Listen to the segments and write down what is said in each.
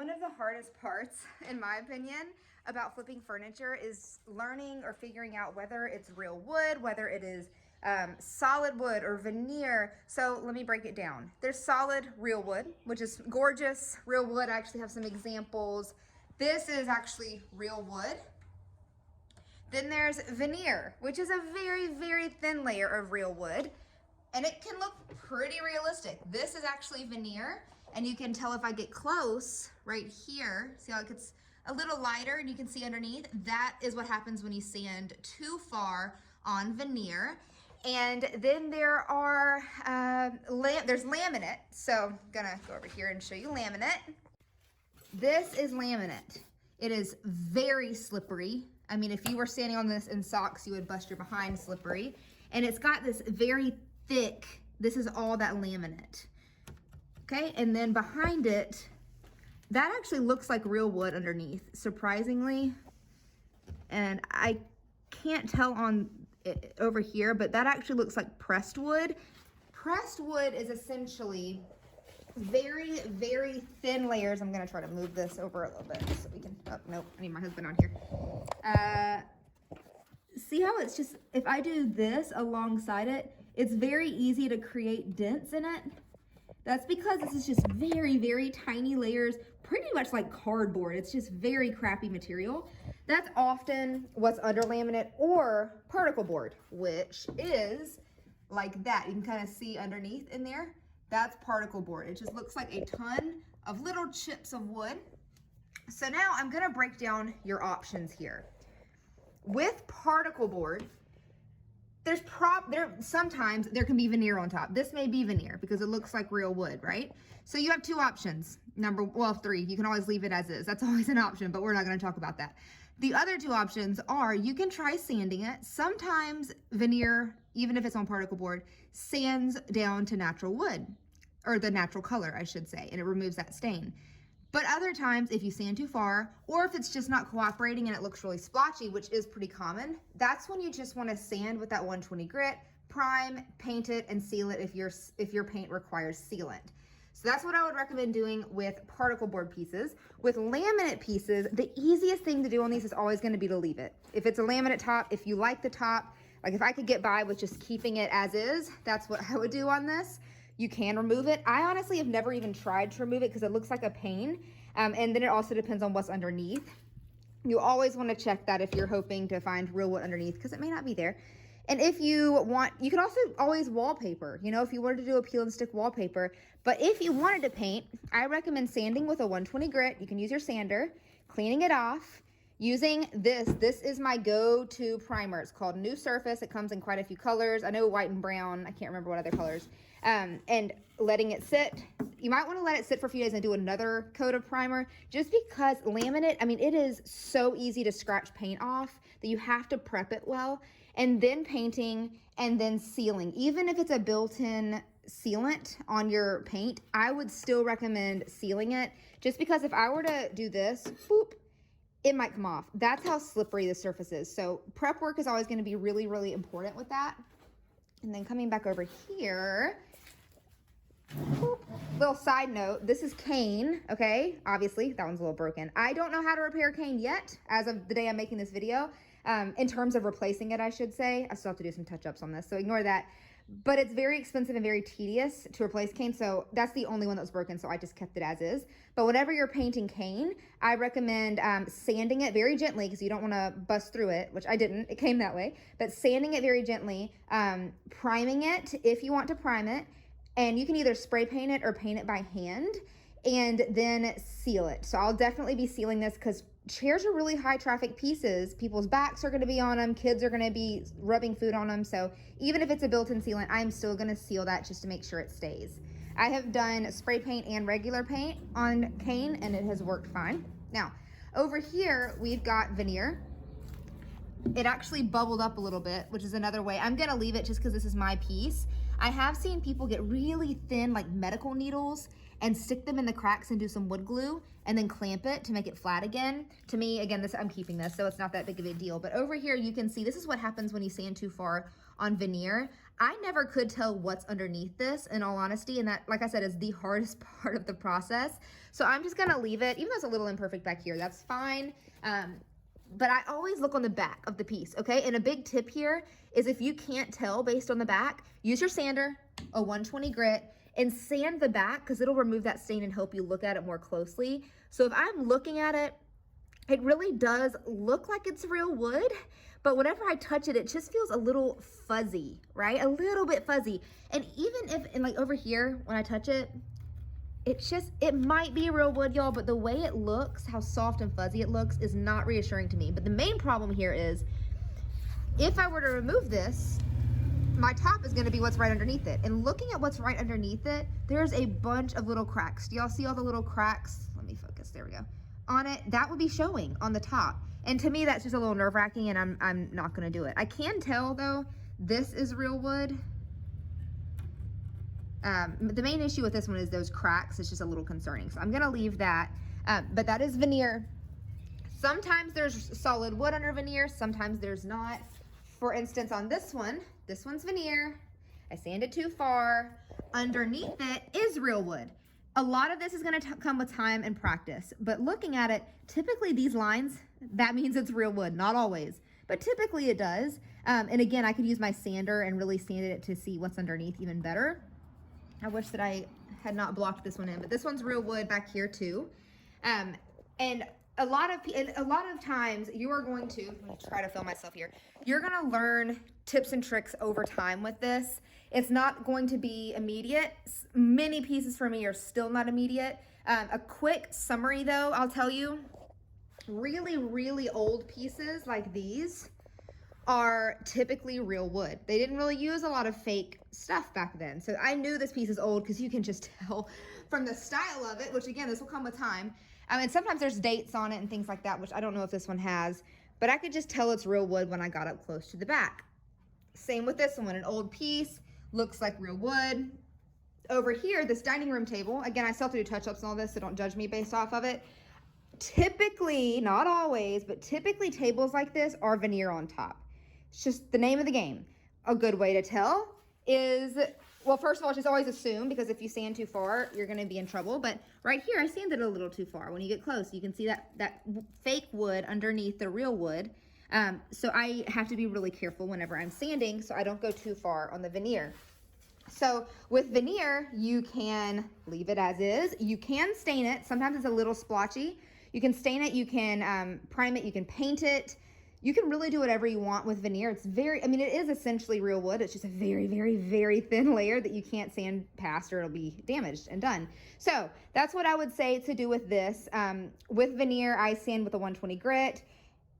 One of the hardest parts, in my opinion, about flipping furniture is learning or figuring out whether it's real wood, whether it is solid wood or veneer. So let me break it down. There's solid real wood, which is gorgeous. Real wood, I actually have some examples. This is actually real wood. Then there's veneer, which is a very, very thin layer of real wood. And it can look pretty realistic. This is actually veneer, and you can tell if I get close right here, see how it gets a little lighter and you can see underneath? That is what happens when you sand too far on veneer. And then there are, there's laminate. So I'm gonna go over here and show you laminate. This is laminate. It is very slippery. I mean, if you were standing on this in socks, you would bust your behind slippery. And it's got this very thick, this is all that laminate. Okay, and then behind it, that actually looks like real wood underneath, surprisingly. And I can't tell on it over here, but that actually looks like pressed wood. Pressed wood is essentially very, very thin layers. I'm gonna try to move this over a little bit so we can, oh, nope, I need my husband on here. See how it's just, if I do this alongside it, it's very easy to create dents in it. That's because this is just very, very tiny layers, pretty much like cardboard. It's just very crappy material. That's often what's under laminate or particle board, which is like that. You can kind of see underneath in there. That's particle board. It just looks like a ton of little chips of wood. So now I'm gonna break down your options here. With particle board, sometimes there can be veneer on top. This may be veneer because it looks like real wood, right? So you have two options. Three. You can always leave it as is. That's always an option, but we're not going to talk about that. The other two options are you can try sanding it. Sometimes veneer, even if it's on particle board, sands down to natural wood, or the natural color, I should say, and it removes that stain. But other times, if you sand too far, or if it's just not cooperating and it looks really splotchy, which is pretty common, that's when you just want to sand with that 120 grit, prime, paint it, and seal it if your paint requires sealant. So that's what I would recommend doing with particle board pieces. With laminate pieces, the easiest thing to do on these is always going to be to leave it. If it's a laminate top, if you like the top, like if I could get by with just keeping it as is, that's what I would do on this. You can remove it. I honestly have never even tried to remove it because it looks like a pain. And then it also depends on what's underneath. You always want to check that if you're hoping to find real wood underneath because it may not be there. And if you want, you can also always wallpaper, you know, if you wanted to do a peel and stick wallpaper. But if you wanted to paint, I recommend sanding with a 120 grit. You can use your sander, cleaning it off. Using this is my go-to primer. It's called New Surface. It comes in quite a few colors. I know white and brown. I can't remember what other colors. And letting it sit. You might want to let it sit for a few days and do another coat of primer just because laminate, I mean, it is so easy to scratch paint off that you have to prep it well. And then painting and then sealing. Even if it's a built-in sealant on your paint, I would still recommend sealing it just because if I were to do this, boop, it might come off. That's how slippery the surface is. So prep work is always going to be really, really important with that. And then coming back over here, boop, little side note, this is cane, okay? Obviously, that one's a little broken. I don't know how to repair cane yet, as of the day I'm making this video. In terms of replacing it, I should say. I still have to do some touch-ups on this, so ignore that. But it's very expensive and very tedious to replace cane, so that's the only one that was broken, so I just kept it as is. But whenever you're painting cane, I recommend sanding it very gently because you don't want to bust through it, which I didn't. It came that way. But sanding it very gently, priming it if you want to prime it, and you can either spray paint it or paint it by hand, and then seal it. So I'll definitely be sealing this because chairs are really high traffic pieces. People's backs are going to be on them. Kids are going to be rubbing food on them. So even if it's a built-in sealant, I'm still going to seal that just to make sure it stays. I have done spray paint and regular paint on cane and it has worked fine. Now, over here, we've got veneer. It actually bubbled up a little bit, which is another way. I'm going to leave it just because this is my piece. I have seen people get really thin, like medical needles, and stick them in the cracks and do some wood glue and then clamp it to make it flat again. To me, again, this, I'm keeping this, so it's not that big of a deal. But over here, you can see this is what happens when you sand too far on veneer. I never could tell what's underneath this, in all honesty, and that, like I said, is the hardest part of the process. So I'm just gonna leave it, even though it's a little imperfect back here, that's fine. But I always look on the back of the piece, okay? And a big tip here is if you can't tell based on the back, use your sander, a 120 grit, and sand the back because it'll remove that stain and help you look at it more closely. So if I'm looking at it, it really does look like it's real wood, but whenever I touch it, it just feels a little fuzzy, right? A little bit fuzzy. And even if, and like over here, when I touch it, it might be real wood, y'all, but the way it looks, how soft and fuzzy it looks, is not reassuring to me. But the main problem here is, if I were to remove this, my top is gonna be what's right underneath it. And looking at what's right underneath it, there's a bunch of little cracks. Do y'all see all the little cracks? Let me focus, there we go. On it, that would be showing on the top. And to me, that's just a little nerve-wracking, and I'm not gonna do it. I can tell though, this is real wood. The main issue with this one is those cracks. It's just a little concerning. So I'm gonna leave that, but that is veneer. Sometimes there's solid wood under veneer, sometimes there's not. For instance, on this one's veneer. I sanded too far. Underneath it is real wood. A lot of this is gonna come with time and practice, but looking at it, typically these lines, that means it's real wood, not always, but typically it does. And again, I could use my sander and really sand it to see what's underneath even better. I wish that I had not blocked this one in, but this one's real wood back here too. And a lot of times you are going to, let me try to film myself here. You're gonna learn tips and tricks over time with this. It's not going to be immediate. Many pieces for me are still not immediate. A quick summary though, I'll tell you, really, really old pieces like these are typically real wood. They didn't really use a lot of fake stuff back then. So I knew this piece is old because you can just tell from the style of it, which again, this will come with time. I mean, sometimes there's dates on it and things like that, which I don't know if this one has, but I could just tell it's real wood when I got up close to the back. Same with this one, an old piece, looks like real wood. Over here, this dining room table, again, I still have to do touch-ups and all this, so don't judge me based off of it. Typically, not always, but typically tables like this are veneer on top. It's just the name of the game. A good way to tell is, well, first of all, just always assume, because if you sand too far, you're gonna be in trouble. But right here, I sanded a little too far. When you get close, you can see that fake wood underneath the real wood. So I have to be really careful whenever I'm sanding so I don't go too far on the veneer. So with veneer, you can leave it as is. You can stain it. Sometimes it's a little splotchy. You can stain it, you can prime it, you can paint it. You can really do whatever you want with veneer. It's very, I mean, it is essentially real wood. It's just a very, very, very thin layer that you can't sand past or it'll be damaged and done. So that's what I would say to do with this. With veneer, I sand with a 120 grit.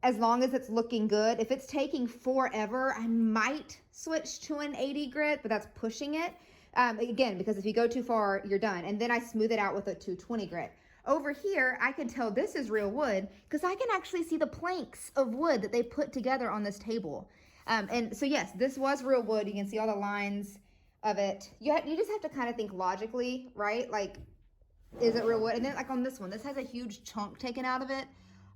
As long as it's looking good. If it's taking forever, I might switch to an 80 grit, but that's pushing it. Again, because if you go too far, you're done. And then I smooth it out with a 220 grit. Over here, I can tell this is real wood because I can actually see the planks of wood that they put together on this table. And so yes, this was real wood. You can see all the lines of it. You just have to kind of think logically, right? Like, is it real wood? And then like on this one, this has a huge chunk taken out of it.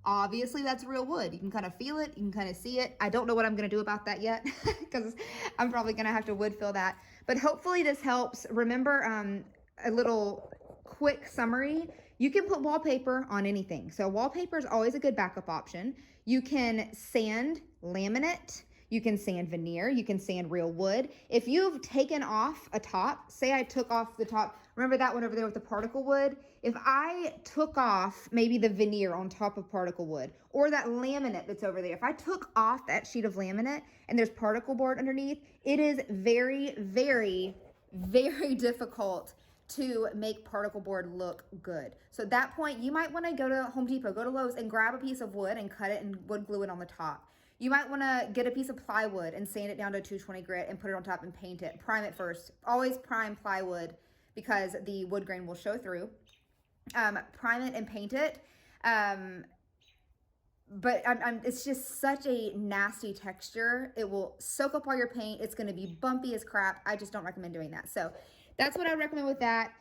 Obviously that's real wood. You can kind of feel it, you can kind of see it. I don't know what I'm gonna do about that yet because I'm probably gonna have to wood fill that. But hopefully this helps. Remember, a little quick summary. You can put wallpaper on anything. So wallpaper is always a good backup option. You can sand laminate, you can sand veneer, you can sand real wood. If you've taken off a top, say I took off the top, remember that one over there with the particle wood? If I took off maybe the veneer on top of particle wood or that laminate that's over there, if I took off that sheet of laminate and there's particle board underneath, it is very, very, very difficult to make particle board look good. So at that point, you might wanna go to Home Depot, go to Lowe's and grab a piece of wood and cut it and wood glue it on the top. You might wanna get a piece of plywood and sand it down to a 220 grit and put it on top and paint it. Prime it first. Always prime plywood because the wood grain will show through. Prime it and paint it. But it's just such a nasty texture. It will soak up all your paint. It's gonna be bumpy as crap. I just don't recommend doing that. So that's what I recommend with that.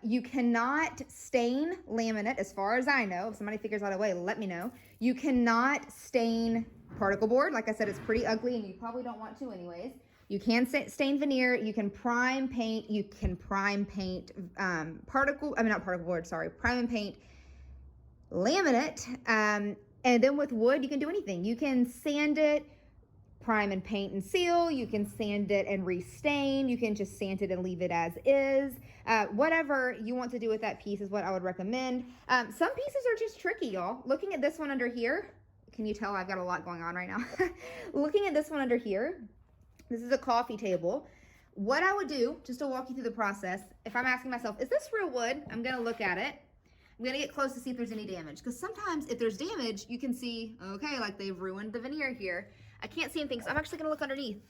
You cannot stain laminate, as far as I know. If somebody figures out a way, let me know. You cannot stain particle board. Like I said, it's pretty ugly and you probably don't want to anyways. You can stain veneer. You can prime paint. You can prime paint not particle board, sorry. Prime and paint laminate. And then with wood, you can do anything. You can sand it, prime and paint and seal. You can sand it and restain. You can just sand it and leave it as is. Whatever you want to do with that piece is what I would recommend. Some pieces are just tricky, y'all. Looking at this one under here, can you tell I've got a lot going on right now? Looking at this one under here, this is a coffee table. What I would do, just to walk you through the process, if I'm asking myself, is this real wood? I'm gonna look at it. I'm gonna get close to see if there's any damage. Because sometimes if there's damage, you can see, okay, like they've ruined the veneer here. I can't see anything, so I'm actually gonna look underneath.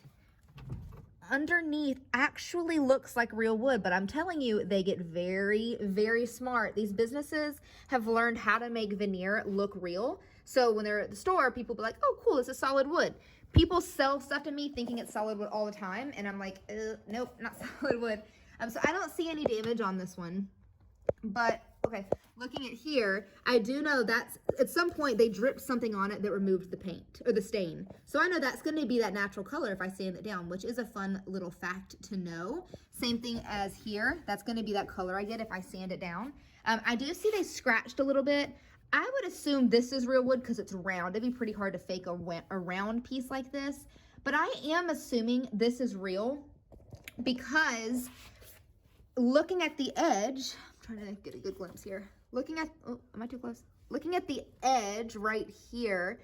Underneath actually looks like real wood, but I'm telling you, they get very, very smart. These businesses have learned how to make veneer look real. So when they're at the store, people be like, oh, cool, this is solid wood. People sell stuff to me thinking it's solid wood all the time, and I'm like, nope, not solid wood. So I don't see any damage on this one. But, okay, looking at here, I do know that's, at some point, they dripped something on it that removed the paint, or the stain. So I know that's going to be that natural color if I sand it down, which is a fun little fact to know. Same thing as here. That's going to be that color I get if I sand it down. I do see they scratched a little bit. I would assume this is real wood because it's round. It'd be pretty hard to fake a round piece like this. But I am assuming this is real because looking at the edge, I'm trying to get a good glimpse here. Looking at, oh, am I too close? Looking at the edge right here,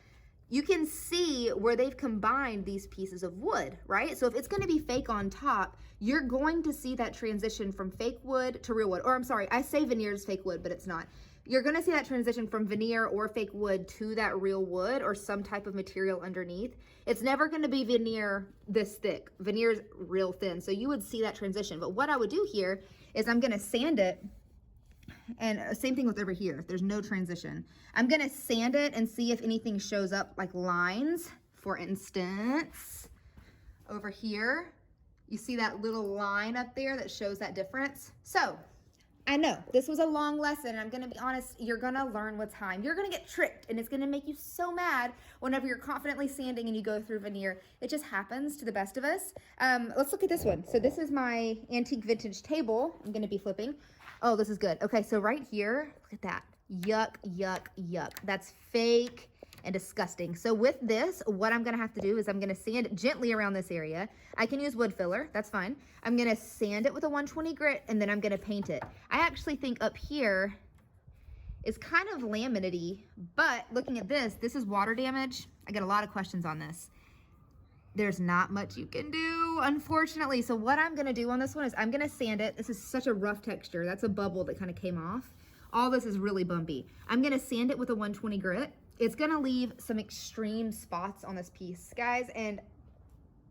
you can see where they've combined these pieces of wood, right? So if it's gonna be fake on top, you're going to see that transition from fake wood to real wood. Or I'm sorry, I say veneer is fake wood, but it's not. You're gonna see that transition from veneer or fake wood to that real wood or some type of material underneath. It's never gonna be veneer this thick. Veneer is real thin, so you would see that transition. But what I would do here is I'm gonna sand it, and same thing with over here. There's no transition. I'm gonna sand it and see if anything shows up like lines. For instance, over here, you see that little line up there that shows that difference? So, I know this was a long lesson, and I'm gonna be honest, you're gonna learn with time. You're gonna get tricked, and it's gonna make you so mad whenever you're confidently sanding and you go through veneer. It just happens to the best of us. Let's look at this one. So this is my antique vintage table. I'm gonna be flipping. Oh, this is good. Okay, so right here, look at that. Yuck, yuck, yuck. That's fake and disgusting. So with this, what I'm gonna have to do is I'm gonna sand gently around this area. I can use wood filler, that's fine. I'm gonna sand it with a 120 grit, and then I'm gonna paint it. I actually think up here is kind of laminate-y, but looking at this is water damage. I get a lot of questions on this. There's not much you can do, unfortunately. So what I'm gonna do on this one is I'm gonna sand it. This is such a rough texture. That's a bubble that kind of came off. All this is really bumpy. I'm gonna sand it with a 120 grit. It's gonna leave some extreme spots on this piece, guys, and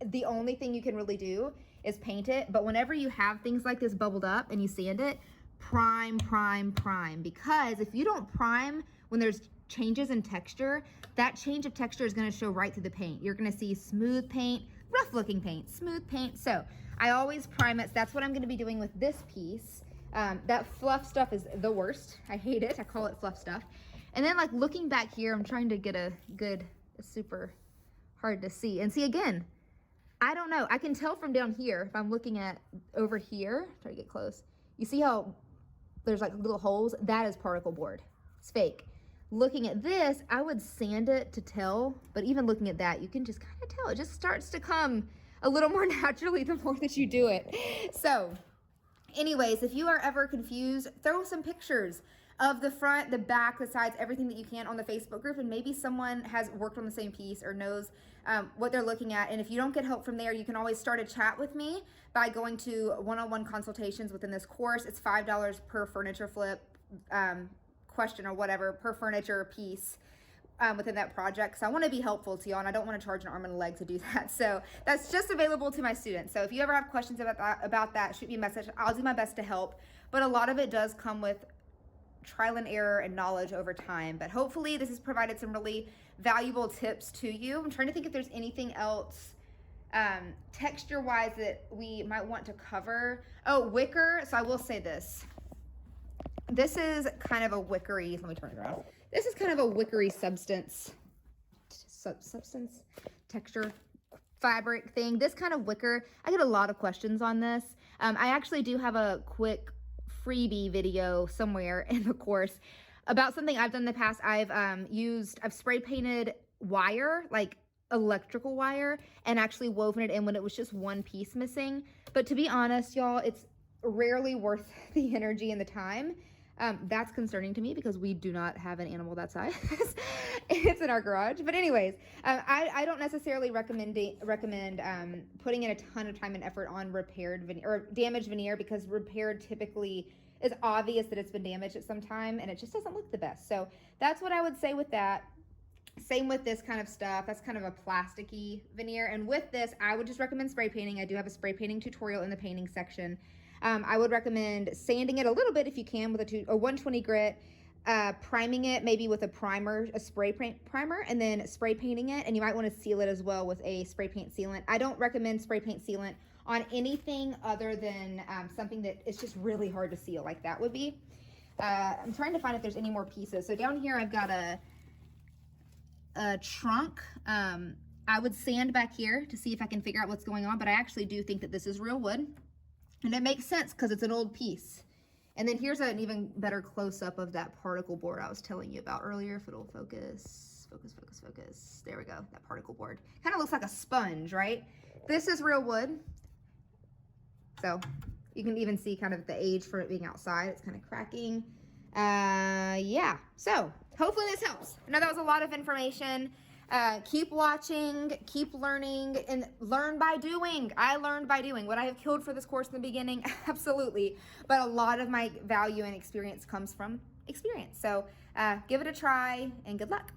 the only thing you can really do is paint it. But whenever you have things like this bubbled up and you sand it, prime, prime, prime. Because if you don't prime when there's changes in texture, that change of texture is gonna show right through the paint. You're gonna see smooth paint, rough looking paint, smooth paint. So I always prime it. So that's what I'm gonna be doing with this piece. That fluff stuff is the worst. I hate it. I call it fluff stuff. And then like looking back here, I'm trying to get a good, super hard to see. And see again, I don't know. I can tell from down here, if I'm looking at over here, try to get close. You see how there's like little holes? That is particle board. It's fake. Looking at this, I would sand it to tell, but even looking at that, you can just kind of tell. It just starts to come a little more naturally the more that you do it. So anyways, if you are ever confused, throw some pictures of the front, the back, the sides, everything that you can on the Facebook group, and maybe someone has worked on the same piece or knows what they're looking at. And if you don't get help from there, you can always start a chat with me by going to one-on-one consultations within this course. It's $5 per furniture flip question or whatever, per furniture piece within that project. So I want to be helpful to y'all, and I don't want to charge an arm and a leg to do that. So that's just available to my students. So if you ever have questions about that, shoot me a message. I'll do my best to help. But a lot of it does come with trial and error and knowledge over time. But hopefully this has provided some really valuable tips to you. I'm trying to think if there's anything else Texture wise that we might want to cover. Oh, wicker. So I will say this. This is kind of a wickery, let me turn it around. This is kind of a wickery substance texture fabric thing. This kind of wicker, I get a lot of questions on this. I actually do have a quick freebie video somewhere in the course about something I've done in the past. I've spray painted wire, like electrical wire, and actually woven it in when it was just one piece missing. But to be honest, y'all, it's rarely worth the energy and the time. That's concerning to me because we do not have an animal that size. It's in our garage. But anyways, I don't necessarily recommend putting in a ton of time and effort on repaired veneer or damaged veneer, because repaired typically is obvious that it's been damaged at some time and it just doesn't look the best. So that's what I would say with that. Same with this kind of stuff. That's kind of a plasticky veneer. And with this, I would just recommend spray painting. I do have a spray painting tutorial in the painting section. I would recommend sanding it a little bit if you can with a 120 grit, priming it maybe with a primer, a spray paint primer, and then spray painting it. And you might want to seal it as well with a spray paint sealant. I don't recommend spray paint sealant on anything other than something that is just really hard to seal, like that would be. I'm trying to find if there's any more pieces. So down here I've got a trunk. I would sand back here to see if I can figure out what's going on, but I actually do think that this is real wood. And it makes sense because it's an old piece. And then here's an even better close-up of that particle board I was telling you about earlier. If it'll focus. There we go, that particle board. Kind of looks like a sponge, right? This is real wood. So you can even see kind of the age for it being outside. It's kind of cracking. Yeah, so hopefully this helps. I know that was a lot of information. Keep watching, keep learning, and learn by doing. I learned by doing. Would I have killed for this course in the beginning? Absolutely. But a lot of my value and experience comes from experience. So give it a try and good luck.